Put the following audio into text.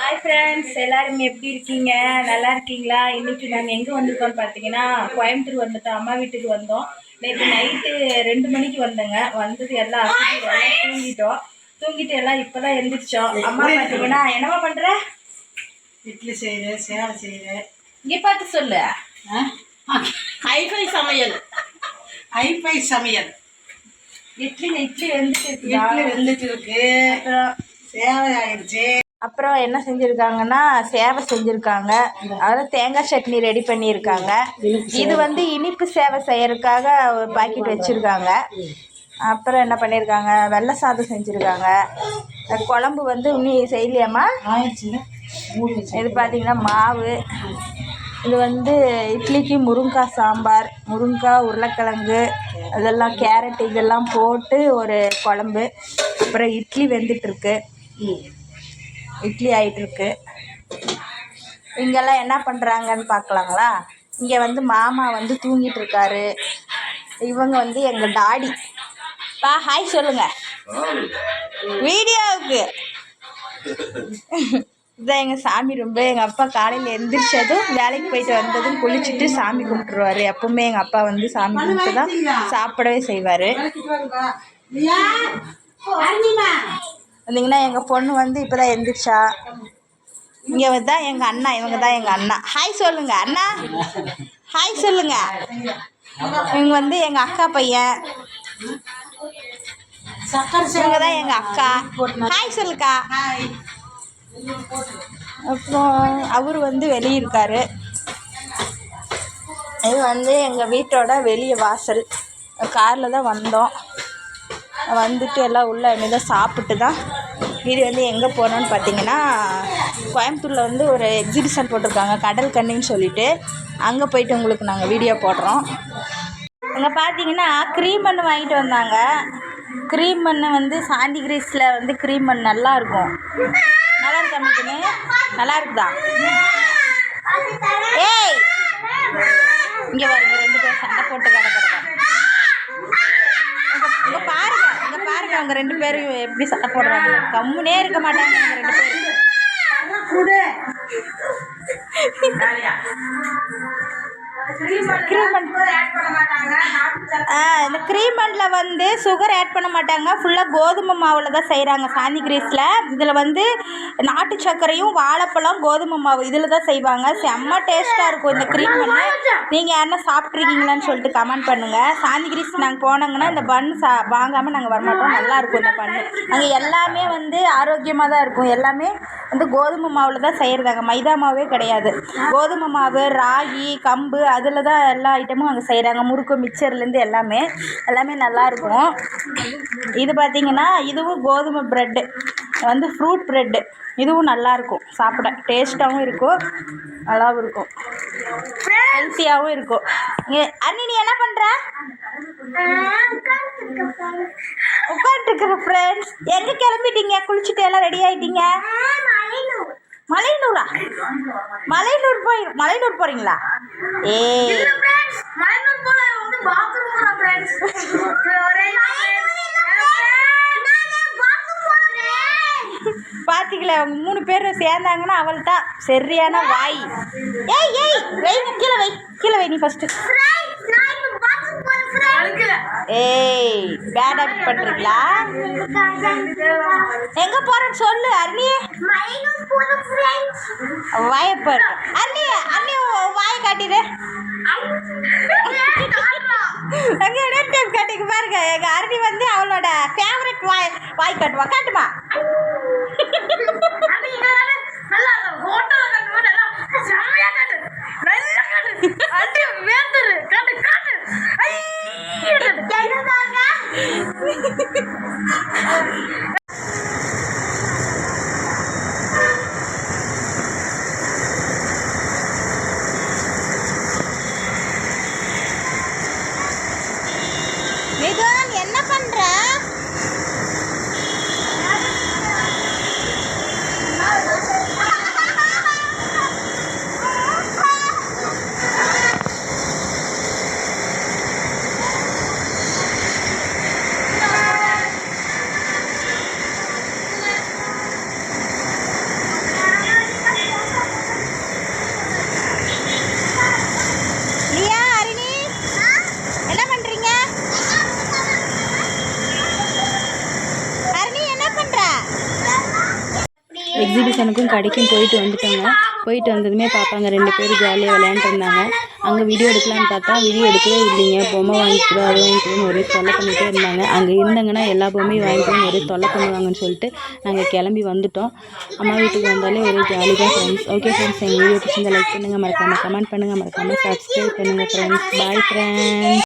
Hi friends, எல்லாரும் எப்படி இருக்கீங்க? நல்லா இருக்கீங்களா? இன்றைக்கி நாங்கள் எங்கே வந்திருக்கோம்னு பார்த்தீங்கன்னா கோயம்புத்தூர் வந்துட்டோம். அம்மா வீட்டுக்கு வந்தோம். நேற்று நைட்டு 2 மணிக்கு வந்தோங்க. வந்தது எல்லாம் தூங்கிட்டு எல்லாம் இப்போ தான் எழுந்திரிச்சோம். அம்மா பார்த்தீங்கன்னா என்னம்மா பண்ணுற? இட்லி செய்கிறேன், சேவை செய்கிறேன். இங்கே பார்த்து சொல்லு. ஹைஃபை சமையல். ஹைஃபை சமையல். இட்லி வெந்துட்டு இருக்கு. அப்புறம் சேவை ஆயிடுச்சு. அப்புறம் என்ன செஞ்சுருக்காங்கன்னா சேவை செஞ்சுருக்காங்க. அதாவது தேங்காய் சட்னி ரெடி பண்ணியிருக்காங்க. இது வந்து இனிப்பு சேவை செய்யறதுக்காக ஒரு பாக்கெட் வச்சுருக்காங்க. அப்புறம் என்ன பண்ணியிருக்காங்க, வெள்ளை சாதம் செஞ்சுருக்காங்க. குழம்பு வந்து இன்னும் செய்யலையாம்மா? ஆயிடுச்சுங்க. இது பார்த்திங்கன்னா மாவு. இது வந்து இட்லிக்கு முருங்காய் சாம்பார், முருங்காய், உருளைக்கிழங்கு, அதெல்லாம் கேரட் இதெல்லாம் போட்டு ஒரு குழம்பு. அப்புறம் இட்லி வெந்துட்டுருக்கு. இட்லி ஆகிட்டுருக்கு. இங்கெல்லாம் என்ன பண்ணுறாங்கன்னு பார்க்கலாங்களா? இங்கே வந்து மாமா வந்து தூங்கிட்டு இருக்காரு. இவங்க வந்து எங்கள் டாடி. ஹாய் சொல்லுங்கள் வீடியோவுக்கு. இதான் எங்கள் சாமி ரூம்பு. எங்கள் அப்பா காலையில் எழுந்திரிச்சதும் வேலைக்கு போயிட்டு வந்ததும் குளிச்சுட்டு சாமி கும்பிட்டுருவார். எப்பவுமே எங்கள் அப்பா வந்து சாமி கும்பிட்டு தான் சாப்பிடவே செய்வார். வந்தீங்கன்னா எங்கள் பொண்ணு வந்து இப்போ தான் எழுந்திரிச்சா. இங்கே தான் எங்கள் அண்ணா, இவங்க தான் எங்கள் அண்ணா. ஹாய் சொல்லுங்க அண்ணா, ஹாய் சொல்லுங்க. இவங்க வந்து எங்கள் அக்கா பையன். இவங்க தான் எங்கள் அக்கா. ஹாய் சொல்லுக்கா. அப்புறம் அவர் வந்து வெளியே இருக்கார். இது வந்து எங்கள் வீட்டோட வெளியே வாசல். காரில் தான் வந்தோம். வந்துட்டு எல்லாம் உள்ளே இனிதான் சாப்பிட்டு தான் இது வந்து எங்கே போனோன்னு பார்த்தீங்கன்னா கோயம்புத்தூரில் வந்து ஒரு எக்ஸிபிஷன் போட்டிருக்காங்க, கடல் கண்ணின்னு சொல்லிட்டு. அங்கே போயிட்டு உங்களுக்கு நாங்கள் வீடியோ போடுறோம். அங்கே பார்த்தீங்கன்னா க்ரீம் மண் வாங்கிட்டு வந்தாங்க. க்ரீம் மண் வந்து சாண்டி கிரீஸில் வந்து க்ரீம் மண் நல்லாயிருக்கும். நல்லா இருக்கா மீதுன்னு? நல்லா இருக்குதா? ஏய் இங்கே பாருங்க, 2 பேர் சண்டை போட்டு கிடக்குறாங்க. இங்கே பாருங்க அவங்க 2 பேரும் எப்படி சண்டை போடுறாங்க. கம்முனே இருக்க மாட்டாங்க அவங்க 2 பேரும். இந்த க்ரீமண்டில் வந்து சுகர் ஆட் பண்ண மாட்டாங்க. ஃபுல்லாக கோதுமை மாவில் தான் செய்கிறாங்க சாந்தி கிரீஸில். இதில் வந்து நாட்டு சர்க்கரையும் வாழைப்பழம் கோதுமை மாவு இதில் தான் செய்வாங்க. செம்ம டேஸ்ட்டாக இருக்கும் இந்த க்ரீம் பண்ணு. நீங்கள் யாருன்னா சாப்பிட்ருக்கீங்களான்னு சொல்லிட்டு கமெண்ட் பண்ணுங்கள். சாந்தி கிரீஸ் நாங்கள் போனாங்கன்னா இந்த பன் வாங்காமல் நாங்கள் வரமாட்டோம். நல்லாயிருக்கும் இந்த பண்ணு. அங்கே எல்லாமே வந்து ஆரோக்கியமாக தான் இருக்கும். எல்லாமே வந்து கோதுமை மாவில் தான் செய்கிறதாங்க, மைதா மாவே கிடையாது. கோதுமை மாவு, ராகி, கம்பு அதில் தான் எல்லா ஐட்டமும் அங்கே செய்கிறாங்க. முறுக்கு, மிக்சர்லேருந்து எல்லாமே நல்லாயிருக்கும். இது பார்த்திங்கன்னா இதுவும் கோதுமை ப்ரெட்டு வந்து ஃப்ரூட் ப்ரெட்டு. இதுவும் நல்லாயிருக்கும், சாப்பிட டேஸ்ட்டாகவும் இருக்கும், நல்லாவும் இருக்கும், ஹெல்த்தியாகவும் இருக்கும். அண்ணி நீ என்ன பண்ணுற? உட்காந்துருக்குற ஃப்ரெண்ட்ஸ். எங்கே கிளம்பிட்டீங்க? குளிச்சுட்டு எல்லாம் ரெடி ஆகிட்டீங்க? மலையனூரா? மலையனூர் போகிறீங்களா? பாத்தீங்களா, அவங்க 3 பேரும் சேர்ந்தாங்கன்னா அவள் தான் சரியான வாய். ஏய் வை, கீழே வை நீ ஃபர்ஸ்ட். ஏய் பேட் ஆக்ட் பண்றீங்களா? எங்க போறேன்னு சொல்லு அண்ணி. வாயப்பாரு அண்ணி, வாயை காட்டிடு. அங்கே டைம் காட்டிக்கு பாருங்க. எங்க அருணி வந்து அவளோட ஃபேவரட் வாய் காட்டுமா. என்ன பண்ற? எக்ஸிபிஷனுக்கும் கடைக்கும் போயிட்டு வந்துட்டோங்க. போயிட்டு வந்ததுமே பாப்பாங்க 2 பேரும் ஜாலியாக விளையாண்டுருந்தாங்க. அங்கே வீடியோ எடுக்கலான்னு பார்த்தா வீடியோ எடுக்கவே இல்லைங்க. பொம்மை வாங்கிக்கிறோம் அது வாங்கிக்கிறோன்னு ஒரே தொல்லை பண்ணிகிட்டே இருந்தாங்க. அங்கே இருந்தாங்கன்னா எல்லா பொம்மையும் வாங்கிக்கிறோன்னு ஒரே தொல்லை பண்ணுவாங்கன்னு சொல்லிட்டு நாங்கள் கிளம்பி வந்துட்டோம். அம்மா வீட்டுக்கு வந்தாலே ஒரே ஜாலி தான் ஃப்ரெண்ட்ஸ். ஓகே ஃப்ரெண்ட்ஸ், எங்கள் வீடியோ பிடிச்சிருந்தா லைக் பண்ணுங்கள், மறக்காமல் கமெண்ட் பண்ணுங்கள், மறக்காமல் சப்ஸ்கிரைப் பண்ணுங்கள் ஃப்ரெண்ட்ஸ். Bye friends.